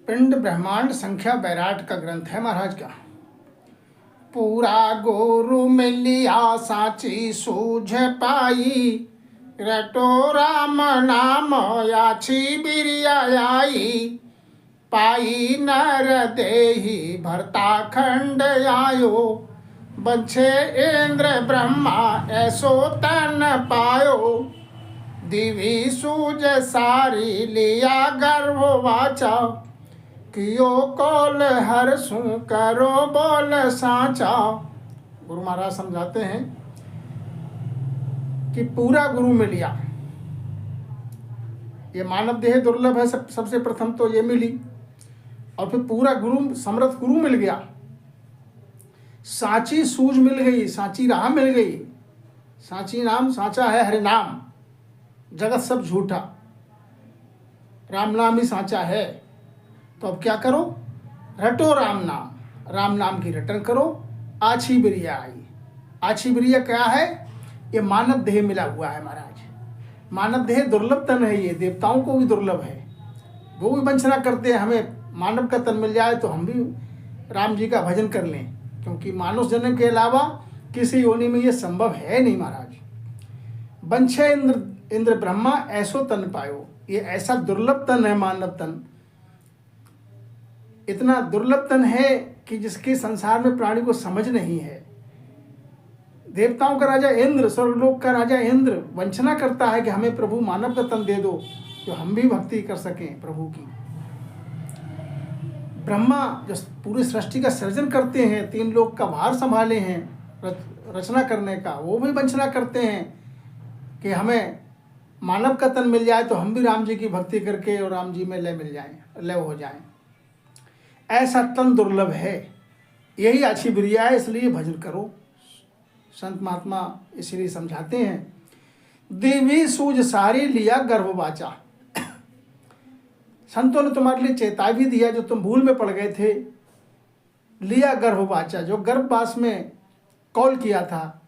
पिंड ब्रह्मांड संख्या बैराट का ग्रंथ है महाराज का। पूरा गुरु मिलिया साची सूझ पाई, रटो राम नाम याची बिरियाई। पाई नर देही भरता खंड आयो, बंछे इंद्र ब्रह्मा ऐसो तन पायो। दिवी सूझ सारी लिया गर्भ वाचा, कियो कौल हरसू करो बोल साचा। गुरु महाराज समझाते हैं कि पूरा गुरु मिल लिया। ये मानव देह दुर्लभ है, सबसे प्रथम तो ये मिली, और फिर पूरा गुरु समर्थ गुरु मिल गया। साची सूझ मिल गई, साची राह मिल गई। साची नाम साचा है, हरि नाम, जगत सब झूठा, राम नाम ही साचा है। तो अब क्या करो, रटो राम नाम की रटन करो। आछी बिरिया आई। आछी बिरिया क्या है? ये मानव देह मिला हुआ है महाराज। मानव देह दुर्लभ तन है, ये देवताओं को भी दुर्लभ है। वो भी वंचना करते हैं, हमें मानव का तन मिल जाए तो हम भी राम जी का भजन कर लें, क्योंकि मानुष जन्म के अलावा किसी योनि में ये संभव है नहीं महाराज। बंछे इंद्र ब्रह्मा ऐसो तन पायो। ये ऐसा दुर्लभ तन है मानव तन, इतना दुर्लभ तन है कि जिसके संसार में प्राणी को समझ नहीं है। देवताओं का राजा इंद्र, स्वर्गलोक का राजा इंद्र वंचना करता है कि हमें प्रभु मानव का तन दे दो, जो हम भी भक्ति कर सकें प्रभु की। ब्रह्मा जो पूरी सृष्टि का सृजन करते हैं, 3 लोक का भार संभाले हैं रचना करने का, वो भी वंचना करते हैं कि हमें मानव का तन मिल जाए तो हम भी राम जी की भक्ति करके और राम जी में लय हो जाएं। ऐसा तन दुर्लभ है, यही अच्छी बिरिया है, इसलिए भजन करो। संत महात्मा इसलिए समझाते हैं, देवी सूझ सारी लिया गर्भवाचा। संतों ने तुम्हारे लिए चेतावनी दिया, जो तुम भूल में पड़ गए थे। लिया गर्भवाचा, जो गर्भवास में कॉल किया था,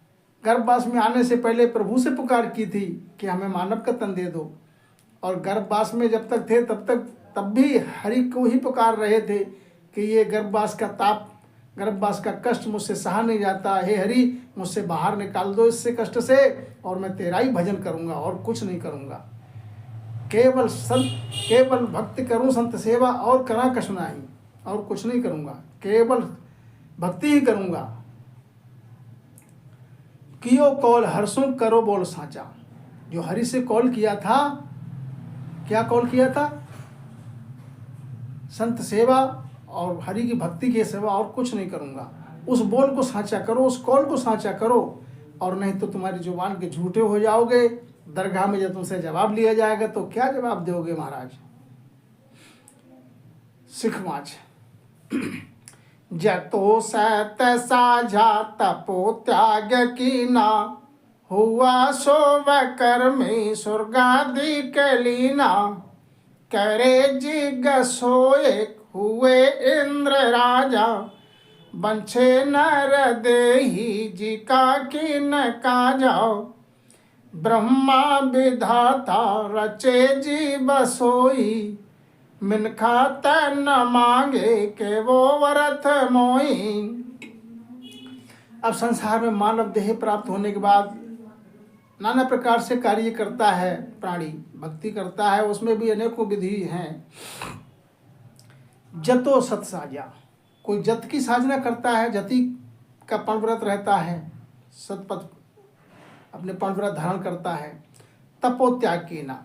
गर्भवास में आने से पहले प्रभु से पुकार की थी कि हमें मानव का तन दे दो। और गर्भवास में जब तक थे तब भी हरि को ही पुकार रहे थे कि ये गर्भवास का ताप, गर्भवास का कष्ट मुझसे सहा नहीं जाता, हे हरि मुझसे बाहर निकाल दो इससे कष्ट से, और मैं तेरा ही भजन करूँगा और कुछ नहीं करूँगा। केवल भक्ति करूँ संत सेवा, और करा कछु नहीं, और कुछ नहीं करूँगा, केवल भक्ति ही करूँगा। कियो कौल हरसुं करो बोल साचा। जो हरि से कॉल किया था, क्या कॉल किया था? संत सेवा और हरि की भक्ति के सेवा, और कुछ नहीं करूँगा। उस बोल को साचा करो, उस कॉल को साचा करो, और नहीं तो तुम्हारी जुबान के झूठे हो जाओगे। दरगाह में जब तुमसे जवाब लिया जाएगा तो क्या जवाब दोगे महाराज? सिख माच जतो सत साझा तपो त्याग कीना, हुआ सोव कर्मी स्वर्गादि कलीना। करे जिग सोए हुए इंद्र राजा, बंछे नर देही जी का किन काजा। ब्रह्मा विधाता रचे जी बसोई, मिनखा तन मांगे के वो व्रत मोई। अब संसार में मानव देह प्राप्त होने के बाद नाना प्रकार से कार्य करता है प्राणी, भक्ति करता है, उसमें भी अनेकों विधि हैं। जतो सत साजा, कोई जत की साधना करता है, जति का पणव्रत रहता है, सतपथ अपने पणव्रत धारण करता है। तपो त्याग की ना,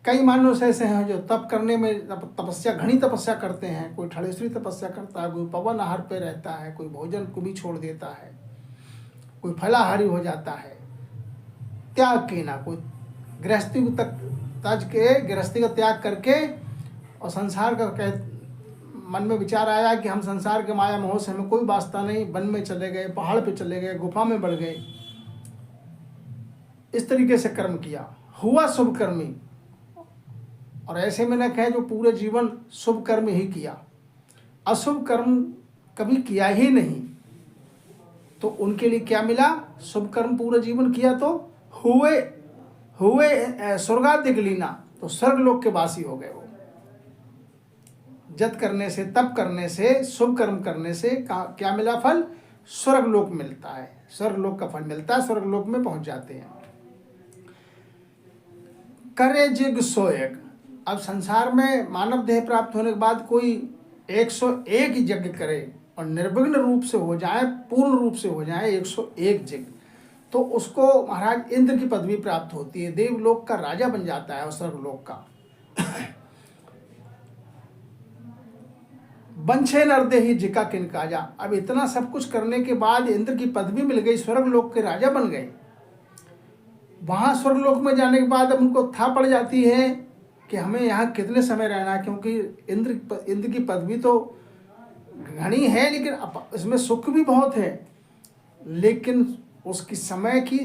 कई मानुष ऐसे हैं जो तप करने में तपस्या, घनी तपस्या करते हैं। कोई ठड़ेश्वरी तपस्या करता है, कोई पवन आहार पे रहता है, कोई भोजन को भी छोड़ देता है, कोई फलाहारी हो जाता है। त्याग की ना, कोई गृहस्थी को तज के, गृहस्थी का त्याग करके, और संसार का मन में विचार आया कि हम संसार के माया मोह से हमें कोई वास्ता नहीं, वन में चले गए, पहाड़ पे चले गए, गुफा में बढ़ गए, इस तरीके से कर्म किया। हुआ शुभ कर्मी, और ऐसे में न कहे जो पूरे जीवन शुभ कर्म ही किया, अशुभ कर्म कभी किया ही नहीं, तो उनके लिए क्या मिला? शुभ कर्म पूरा जीवन किया तो हुए स्वर्गाधिक लीना, तो स्वर्ग लोक के वासी हो गए वो। जत करने से, तप करने से, शुभ कर्म करने से क्या मिला फल? स्वर्गलोक मिलता है, स्वर्गलोक का फल मिलता है, स्वर्गलोक में पहुंच जाते हैं। करे जिग सोयग। अब संसार में मानव देह प्राप्त होने के बाद कोई 101 यज्ञ करे और निर्विघ्न रूप से हो जाए, पूर्ण रूप से हो जाए 101 यज्ञ, तो उसको महाराज इंद्र की पदवी प्राप्त होती है, देवलोक का राजा बन जाता है और स्वर्गलोक का। बंछे नरदेही जिका किन काजा। अब इतना सब कुछ करने के बाद इंद्र की पदवी मिल गई, स्वर्गलोक के राजा बन गए। वहां स्वर्गलोक में जाने के बाद अब उनको था पड़ जाती है कि हमें यहाँ कितने समय रहना है, क्योंकि इंद्र की पदवी तो घनी है, लेकिन इसमें सुख भी बहुत है, लेकिन उसकी समय की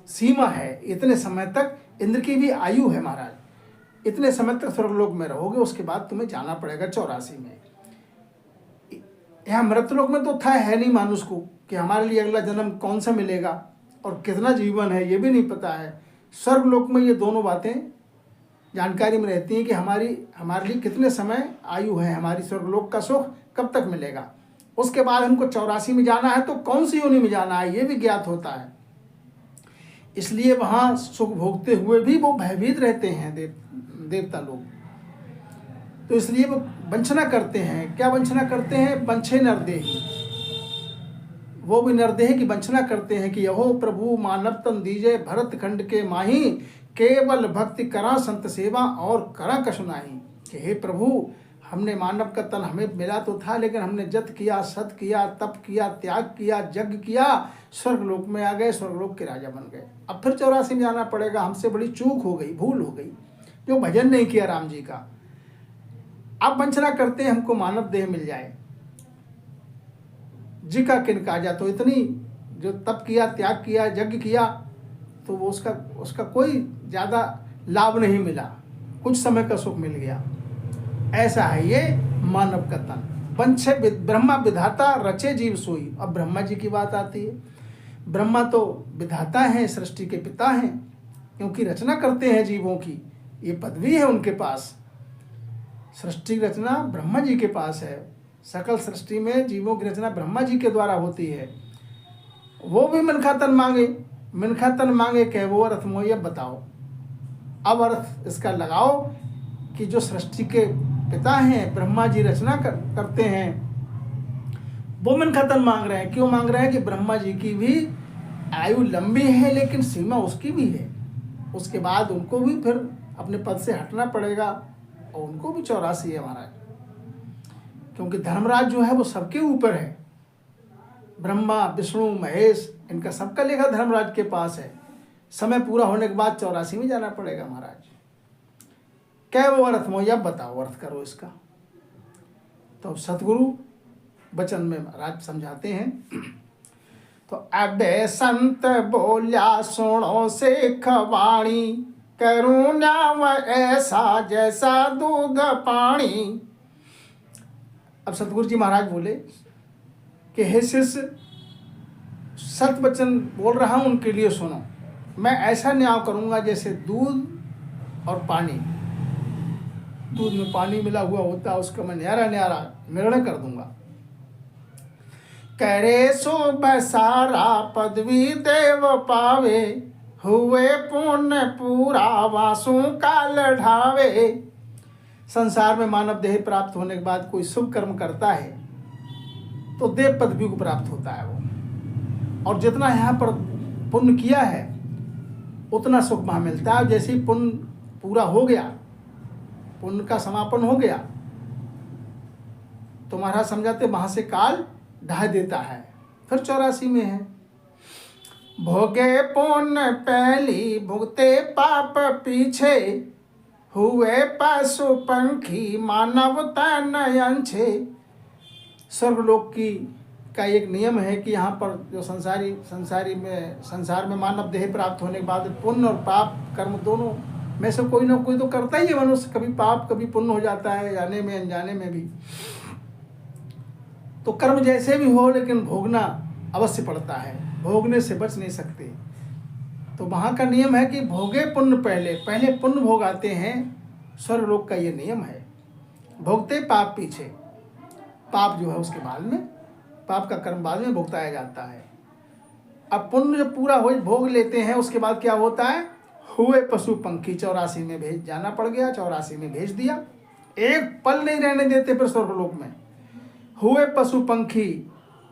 सीमा है। इतने समय तक इंद्र की भी आयु है महाराज, इतने समय तक स्वर्गलोक में रहोगे, उसके बाद तुम्हें जाना पड़ेगा 84 में। यहाँ मृतलोक में तो था है नहीं मानुष को कि हमारे लिए अगला जन्म कौन सा मिलेगा और कितना जीवन है, ये भी नहीं पता है। स्वर्गलोक में ये दोनों बातें जानकारी में रहती हैं कि हमारे लिए कितने समय आयु है, हमारी स्वर्गलोक का सुख कब तक मिलेगा। उसके बाद हमको 84 में जाना है तो कौन सी योनि में जाना है ये भी ज्ञात होता है। इसलिए वहाँ सुख भोगते हुए भी वो भयभीत रहते हैं देवता लोग, तो इसलिए वो वंचना करते हैं। क्या वंचना करते हैं? बंछे नरदेही, वो भी नरदेह की वंचना करते हैं कि यहो प्रभु मानव तन दीजे भरत खंड के माही, केवल भक्ति करा संत सेवा और करा कछु नाही। कि हे प्रभु, हमने मानव का तन हमें मिला तो था, लेकिन हमने जत किया, सत किया, तप किया, त्याग किया, यज्ञ किया, स्वर्गलोक में आ गए, स्वर्गलोक के राजा बन गए। अब फिर 84 में जाना पड़ेगा, हमसे बड़ी चूक हो गई, भूल हो गई, जो भजन नहीं किया राम जी का। अब वंचना करते हैं हमको मानव देह मिल जाए। जी का किन काजा, तो इतनी जो तप किया, त्याग किया, यज्ञ किया, तो वो उसका कोई ज़्यादा लाभ नहीं मिला, कुछ समय का सुख मिल गया। ऐसा है ये मानव का तन। पंछे ब्रह्मा विधाता रचे जीव सोई। अब ब्रह्मा जी की बात आती है। ब्रह्मा तो विधाता हैं, सृष्टि के पिता हैं, क्योंकि रचना करते हैं जीवों की, ये पदवी है उनके पास। सृष्टि की रचना ब्रह्मा जी के पास है, सकल सृष्टि में जीवों की रचना ब्रह्मा जी के द्वारा होती है। वो भी मिनखा तन मांगे कह वो अर्थ मोही। अब बताओ, अब अर्थ इसका लगाओ कि जो सृष्टि के पिता हैं, ब्रह्मा जी रचना करते हैं, वो मिनखा तन मांग रहे हैं। क्यों मांग रहे हैं? कि ब्रह्मा जी की भी आयु लंबी है, लेकिन सीमा उसकी भी है। उसके बाद उनको भी फिर अपने पद से हटना पड़ेगा, और उनको भी 84 है महाराज, क्योंकि धर्मराज जो है वो सबके ऊपर है। ब्रह्मा, विष्णु, महेश, इनका सबका लेखा धर्मराज के पास है। समय पूरा होने के बाद 84 में जाना पड़ेगा महाराज। क्या वो अर्थ मोही? अब बताओ, अर्थ करो इसका। तो सतगुरु वचन में महाराज समझाते हैं। तो अबे संत बोल्या सुनो सिख वाणी, करुणा ऐसा जैसा दूध पानी। अब सतगुरु जी महाराज बोले कि हे शिष्य, सत वचन बोल रहा हूँ, उनके लिए सुनो। मैं ऐसा न्याय करूँगा जैसे दूध और पानी, दूध में पानी मिला हुआ होता है, उसका मैं न्यारा न्यारा निर्णय कर दूंगा। करे सो बसारा पदवी देव पावे, हुए पुण्य पूरा वासु का लढ़ावे। संसार में मानव देह प्राप्त होने के बाद कोई शुभ कर्म करता है तो देव पदवी को प्राप्त होता है वो, और जितना यहाँ पर पुण्य किया है उतना सुख वहाँ मिलता है। जैसे ही पुण्य पूरा हो गया, पुण्य का समापन हो गया, तो महाराज समझाते वहाँ से काल ढा देता है। फिर 84 में है। भोगे पुण्य पहली भुगते पाप पीछे, हुए पशु पंखी मानव तन अंछे। स्वर्गलोक का एक नियम है कि यहाँ पर जो संसार में मानव देह प्राप्त होने के बाद पुण्य और पाप कर्म दोनों में से कोई ना कोई तो करता ही है मनुष्य। कभी पाप कभी पुण्य हो जाता है, जाने में अनजाने में भी। तो कर्म जैसे भी हो, लेकिन भोगना अवश्य पड़ता है, भोगने से बच नहीं सकते। तो वहाँ का नियम है कि भोगे पुण्य पहले पुण्य भोग आते हैं। स्वर्गलोक का ये नियम है। भोगते पाप पीछे, पाप जो है उसके बाद में, पाप का कर्म बाद में भुगताया जाता है। अब पुण्य जब पूरा हो भोग लेते हैं उसके बाद क्या होता है, हुए पशु पंखी 84 में भेज जाना पड़ गया, 84 में भेज दिया, एक पल नहीं रहने देते फिर स्वर्गलोक में। हुए पशु पंखी,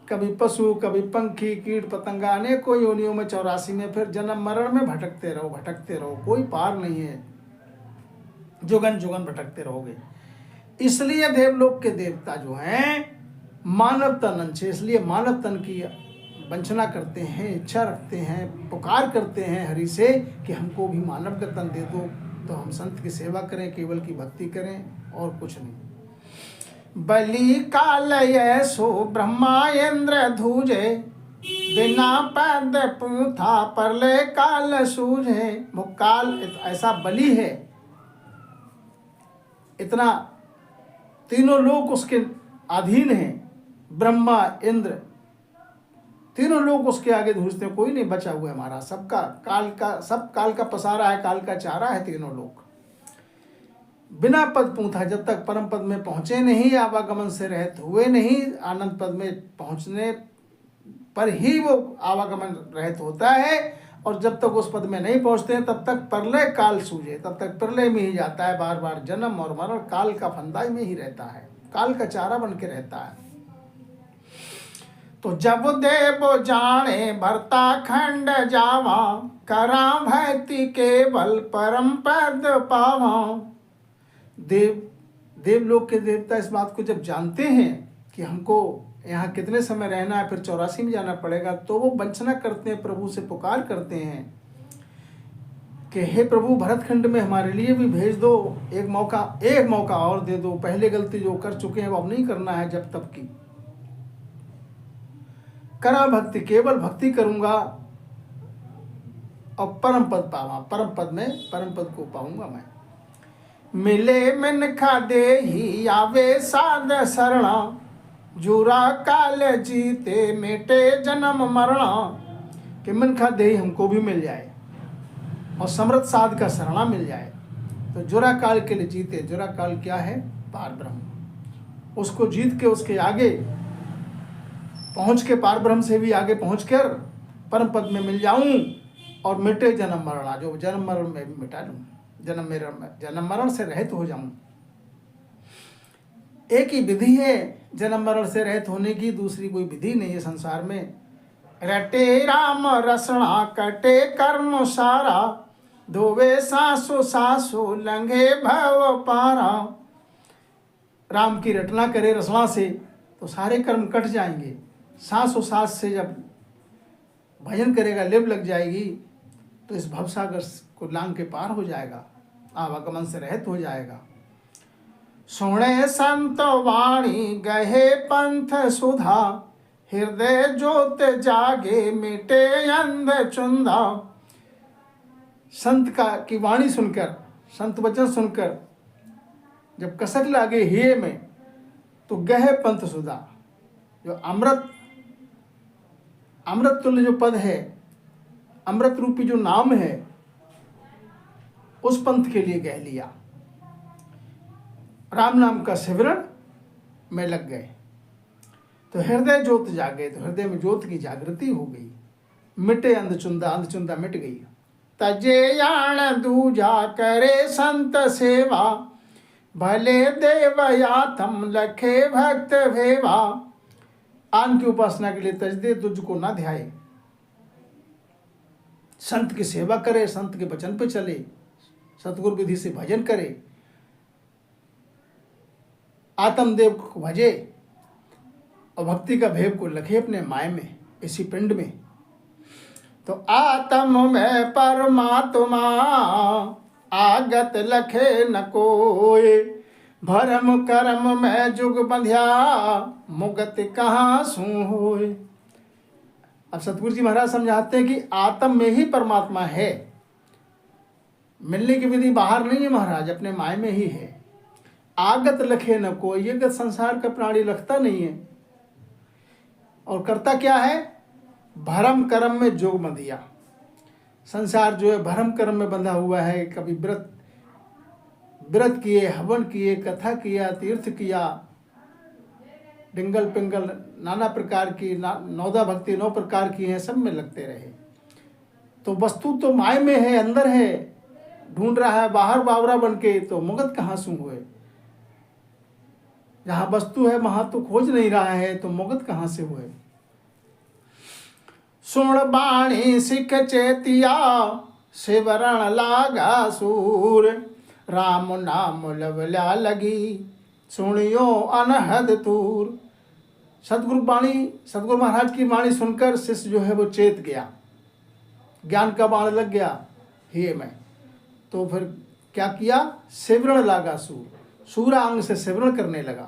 कभी पशु कभी पंखी कीट पतंगा अनेकों योनियों में 84 में, फिर जन्म मरण में भटकते रहो, कोई पार नहीं है, जुगन जुगन भटकते रहोगे। इसलिए देवलोक के देवता जो हैं मानव तन अंश, इसलिए मानव तन की वंचना करते हैं, इच्छा रखते हैं, पुकार करते हैं हरि से कि हमको भी मानव का तन दे दो, तो हम संत की सेवा करें, केवल की भक्ति करें और कुछ नहीं। बलि काल सो ब्रह्मा इंद्र धूजे, बिना पैद पूथा परले काल सूझे। वो काल ऐसा बलि है, इतना तीनों लोग उसके अधीन हैं, ब्रह्मा इंद्र तीनों लोग उसके आगे धूजते हैं, कोई नहीं बचा हुआ है हमारा, सबका सब काल का पसारा है, काल का चारा है तीनों लोग। बिना पद पूथा, जब तक परम पद में पहुंचे नहीं, आवागमन से रहित हुए नहीं, आनंद पद में पहुंचने पर ही वो आवागमन रहित होता है, और जब तक उस पद में नहीं पहुंचते तब तक प्रलय काल सूझे, तब तक प्रलय में ही जाता है, बार बार जन्म और मरण काल का फंदा में ही रहता है, काल का चारा बन के रहता है। तो जब देव जाने भरता खंड जावा, करा भक्ति केवल परम पद पावा। देवलोक के देवता इस बात को जब जानते हैं कि हमको यहाँ कितने समय रहना है, फिर 84 में जाना पड़ेगा, तो वो वंचना करते हैं, प्रभु से पुकार करते हैं कि हे प्रभु भरतखंड में हमारे लिए भी भेज दो, एक मौका और दे दो, पहले गलती जो कर चुके हैं वो अब नहीं करना है जब तक की। करा भक्ति, केवल भक्ति करूंगा और परम पद पावा, परम पद को पाऊंगा मैं। मिले मिनखा देही आवे साध शरणा, जुरा काल जीते मिटे जन्म मरणा। कि मिनखा देही हमको भी मिल जाए और समृद्ध साध का शरणा मिल जाए, तो जुरा काल के लिए जीते। जुरा काल क्या है, पार ब्रह्म, उसको जीत के उसके आगे पहुंच के, पार ब्रह्म से भी आगे पहुंच कर परम पद में मिल जाऊं और मिटे जन्म मरणा, जो जन्म मरण में भी मिटा लूं, जन्म मरण से रहित हो जाऊं। एक ही विधि है जन्म मरण से रहित होने की, दूसरी कोई विधि नहीं है संसार में। रटे राम रसना कटे कर्म सारा, धोवे सासो लंघे भव पारा। राम की रटना करे रसना से तो सारे कर्म कट जाएंगे, सांस से जब भजन करेगा, लेप लग जाएगी, तो इस भवसागर को लांग के पार हो जाएगा, आवागमन से रहित हो जाएगा। सुने संत वाणी गहे पंथ सुधा, हृदय ज्योत जागे मिटे अंध चुंधा। संत की वाणी सुनकर, संत वचन सुनकर जब कसक लागे हिये में, तो गहे पंथ सुधा, जो अमृत तुल्य जो पद है, अमृत रूपी जो नाम है, उस पंथ के लिए कह लिया। राम नाम का सिमरण में लग गए तो हृदय ज्योत जागे, तो हृदय में ज्योत की जागृति हो गई। मिटे अंधचुंदा मिट गई। तजे यान दूजा करे संत सेवा, भले देवयातम लखे भक्त भेवा। आन की उपासना के लिए तज दे, तुझको ना ध्याए, संत की सेवा करे, संत के वचन पे चले, सतगुरु विधि से भजन करे, आत्मदेव को भजे और भक्ति का भेव को लखे अपने माय में, इसी पिंड में। तो आत्म में परमात्मा आगत लखे न कोय, भरम कर्म में जुग बंध्या मुगत कहाँ सू होय। अब सतगुरु जी महाराज समझाते हैं कि आत्म में ही परमात्मा है, मिलने की विधि बाहर नहीं है महाराज, अपने माय में ही है। आगत लखे न कोई, ये गत संसार का प्राणी लखता नहीं है, और करता क्या है, भरम कर्म में जोग बंधिया। संसार जो है भरम कर्म में बंधा हुआ है, कभी व्रत व्रत किए, हवन किए, कथा किया, तीर्थ किया, डिंगल पिंगल नाना प्रकार की नौदा भक्ति 9 प्रकार की है, सब में लगते रहे। तो वस्तु तो माय में है, अंदर है, ढूंढ रहा है बाहर बावरा बन के, तो मुगत कहाँ सू हुए। जहाँ वस्तु है वहां तो खोज नहीं रहा है, तो मुगत कहाँ से हुए। सुण बाणी सिख चेतिया, शिवरण लागा सूर, राम नाम लवल्या लगी, सुनियो अनहद तूर। सतगुरु महाराज की वाणी सुनकर शिष्य जो है वो चेत गया, ज्ञान का बाण लग गया हे में। तो फिर क्या किया, शिवरण लागा सूर, सूरांग से शिवरण करने लगा।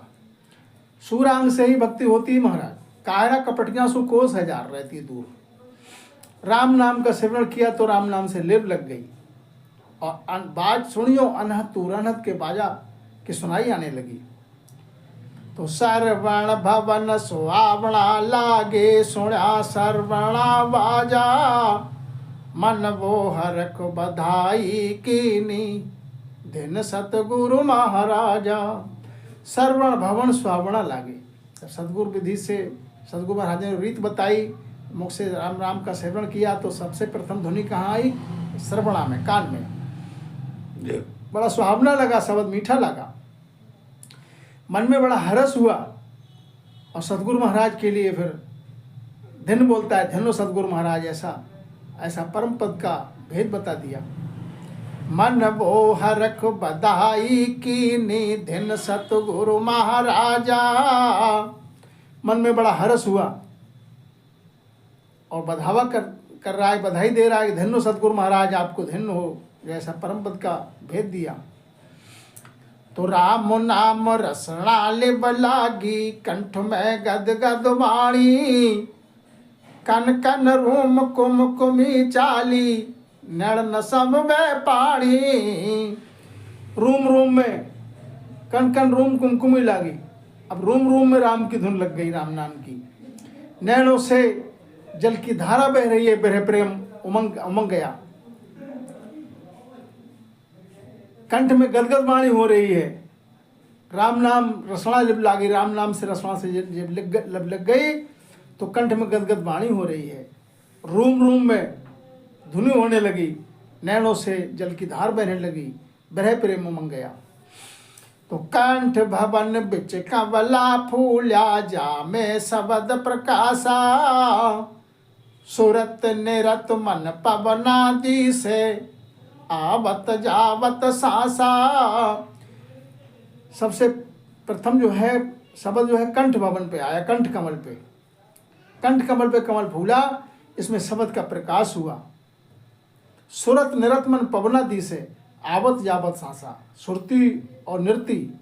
सूरांग से ही भक्ति होती है महाराज, कायरा कपटियां सु कोस हजार रहती दूर। राम नाम का शिवरण किया तो राम नाम से लिव लग गई, और बाज सुनियो अनहद तूर, अनहद के बाजा की सुनाई आने लगी। तो सरवण भवन सुहावना लागे, सुना सरवणा बाजा, मन वो हरख बधाई कीनी, दिन सतगुरु महाराजा। सरवण भवन सुहावना लागे, सतगुरु विधि से सतगुरु महाराज ने रीत बताई, मुख से राम राम का सेवन किया तो सबसे प्रथम ध्वनि कहाँ आई, श्रवणा में, कान में। बड़ा सुहावना लगा, शब्द मीठा लगा, मन में बड़ा हर्ष हुआ। और सतगुरु महाराज के लिए फिर धन्य बोलता है, धन्य सतगुरु महाराज, ऐसा परम पद का भेद बता दिया। मन वो हरख बधाई कीनी, धन्य सतगुरु महाराजा। मन में बड़ा हर्ष हुआ और बधावा कर रहा है, बधाई दे रहा है, धन्य सतगुरु महाराज, आपको धन्य हो, जैसा परम पद का भेद दिया। तो राम नाम रसना लिब लागी, कंठ में गद गद वाणी, कन कन रूम कुम कुमी चाली, नड़ नसम में पानी। रूम रूम में कन कन रूम कुमकुमी लागी, अब रूम रूम में राम की धुन लग गई, राम नाम की। नैनों से जल की धारा बह रही है, बिरह प्रेम उमंग गया। कंठ में गदगद वाणी हो रही है, राम नाम रसना जब लागी, राम नाम से रसना से जब लग गई तो कंठ में गदगद वाणी हो रही है। रूम रूम में धुनी होने लगी, नैनों से जल की धार बहने लगी, बिरह प्रेम उमंग गया। तो कंठ भवन बिच कवला फूल्या, जामे शबद प्रकाशा, सुरत निरत मन पवनादि से, आवत जावत सासा। सबसे प्रथम जो है शब्द जो है कंठ भवन पे आया, कंठ कमल पे, कंठ कमल पे कमल फूला, इसमें शब्द का प्रकाश हुआ। सुरत निरत मन पवनादि से, आवत जावत सासा, सुरती और नृति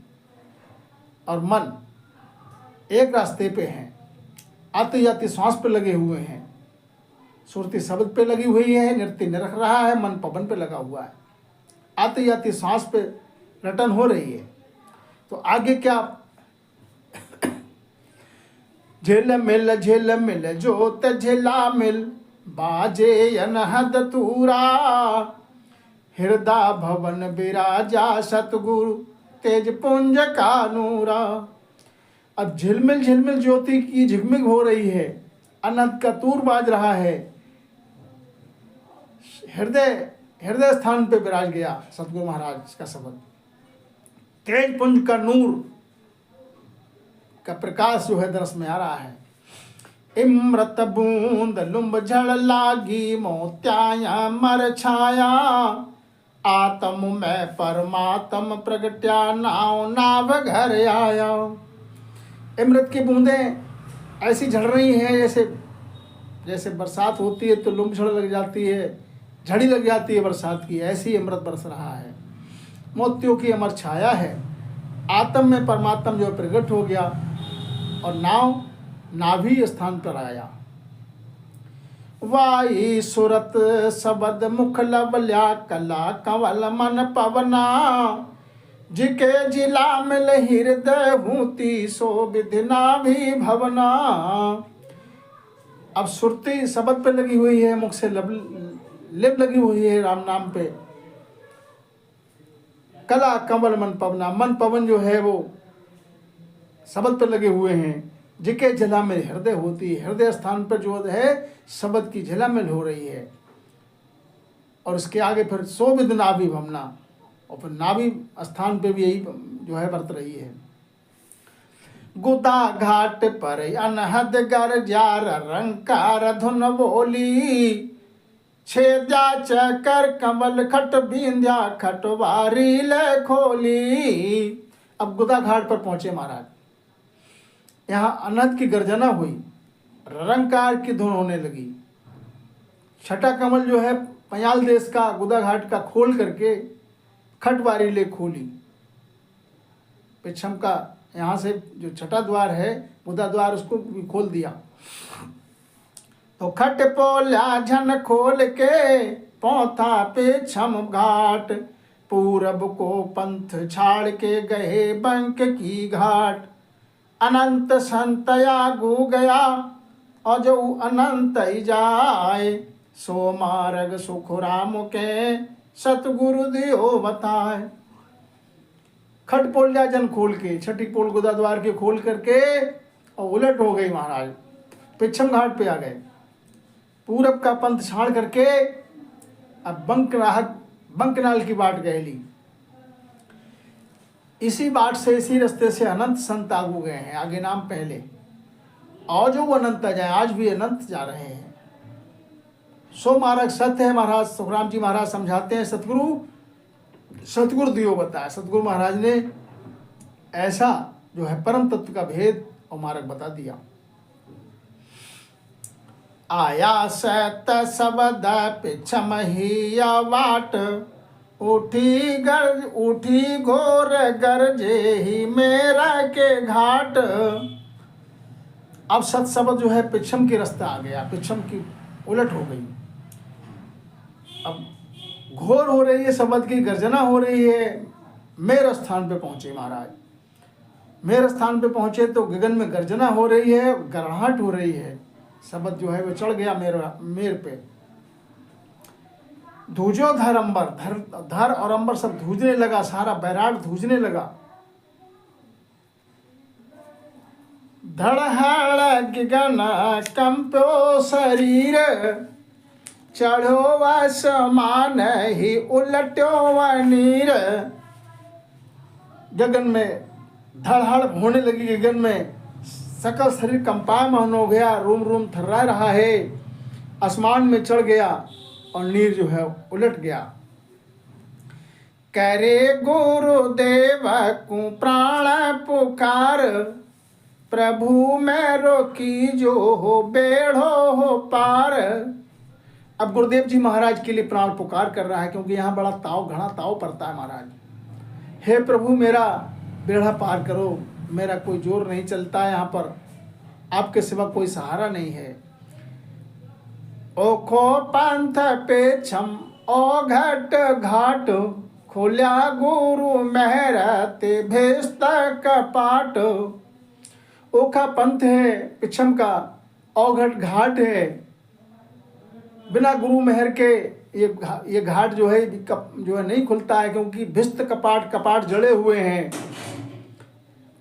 और मन एक रास्ते पे हैं, आते जाते श्वास पे लगे हुए हैं। सुरती शब्द पे लगी हुई है, नृत्य निरख रहा है, मन पवन पे लगा हुआ है, आते जाते सांस पे रटन हो रही है। तो आगे क्या, झेल मिल जोत झेला मिल, बाजे अनहद तूरा, हृदय भवन विराजा सतगुरु, तेज पुंज का नूरा। अब झिलमिल ज्योति की झिगमिग हो रही है, अनहद का तूर बाज रहा है, हृदय स्थान पे विराज गया सतगुरु महाराज का शब्द। तेज पुंज का नूर का प्रकाश जो है दरस में आ रहा है। इमृत बूंद लुम्ब झड़ लागी, मोत्याया मर छाया, आत्म में परमात्म प्रगट्या, नाव घर आया। इमृत की बूंदें ऐसी झड़ रही हैं जैसे बरसात होती है तो लुम्ब झड़ लग जाती है, झड़ी लग जाती है बरसात की, ऐसी अमृत बरस रहा है। मोतियों की अमर छाया है, आत्म में परमात्मा जो प्रकट हो गया, और नाभि स्थान पर आया। वाई सुरत शबद मुख लवल्या, कला कंवल मन पवना, जिके जिला मिल हृदय हूती, सो विधि नाभि भवना। अब सुरती शब्द पे लगी हुई है, मुख से लिप लगी हुई है राम नाम पे, कला कमल मन पवना, मन पवन जो है वो शब्द पर लगे हुए हैं। जिके झला में हृदय होती है, हृदय स्थान पर जो है शब्द की झलामिल हो रही है। और इसके आगे फिर शोभित नाभि भमना, और फिर नाभि स्थान पे भी यही जो है बरत रही है। गुदा घाट पर अनहद गरजार रंकार धुन बोली, छेदा चकर कमल खट बिंध्या खटवारी ले खोली। अब गुदा घाट पर पहुंचे महाराज, यहाँ अनहद की गर्जना हुई, रंकार की धुन होने लगी। छठा कमल जो है पंजाल देश का गुदा घाट का खोल करके खटवारी ले खोली। पिछम का यहाँ से जो छठा द्वार है गुदा द्वार, उसको भी खोल दिया। तो खट पोला झन खोल के पौथा पिछम घाट, पूरब को पंथ छाड़ के गए बंक की घाट। अनंत संतया गु गया और जो अनंत ही जाए, सो मार्ग सुख राम के सतगुरु दियो बताए। खट पोलिया जन खोल के, छठी पोल गुदा द्वार के खोल करके और उलट हो गई महाराज, पिछम घाट पे आ गए। पूरब का पंथ छाड़ करके अब बंकनाल की बाट गए ली। इसी बाट से, इसी रास्ते से अनंत संत आगू गए हैं, आगे नाम पहले, और जो वो अनंत जाए, आज भी अनंत जा रहे हैं। सो मार्ग सत्य है महाराज। सुखराम जी महाराज समझाते हैं, सतगुरु दियो बताया। सतगुरु महाराज ने ऐसा जो है परम तत्व का भेद और मार्ग बता दिया। आया सत सबद पिछम ही वाट, उठी घोर गरजे ही मेरा के घाट। अब सत शब्द जो है पिछम की रास्ता आ गया, पिछम की उलट हो गई। अब घोर हो रही है, शब्द की गर्जना हो रही है। मेरे स्थान पे पहुंचे महाराज, मेरे स्थान पे पहुंचे तो गगन में गर्जना हो रही है, गरहाट हो रही है। शब्द जो है वो चढ़ गया मेर पे। धूजो धर अंबर, धर और अंबर सब धूजने लगा, सारा बैराट धूजने लगा। धड़हड़ गगन कंप्यो शरीर, चढ़ो आसमान ही उलट्यो नीर। गगन में धड़हड़ होने लगी, गगन में सकल शरीर कंपायमान हो गया, रूम रूम थर्रा रहा है, आसमान में चढ़ गया और नीर जो है उलट गया। करे गुरुदेव को प्राण पुकार, प्रभु में रोकी जो हो बेढ़ो हो पार। अब गुरुदेव जी महाराज के लिए प्राण पुकार कर रहा है, क्योंकि यहाँ बड़ा ताव, घना ताव पड़ता है महाराज। हे प्रभु मेरा बेड़ा पार करो, मेरा कोई जोर नहीं चलता है यहाँ पर, आपके सिवा कोई सहारा नहीं है। ओखो पंथ पे छम ओ घट घाट, खोल्या गुरु मेहरते भेस्त कपाट। ओखा पंथ है पिछम का, औघट घाट है, बिना गुरु मेहर के ये घाट जो है नहीं खुलता है, क्योंकि भिस्त कपाट जड़े हुए हैं,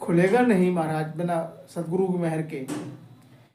खुलेगा नहीं महाराज बिना सदगुरु की मेहर के।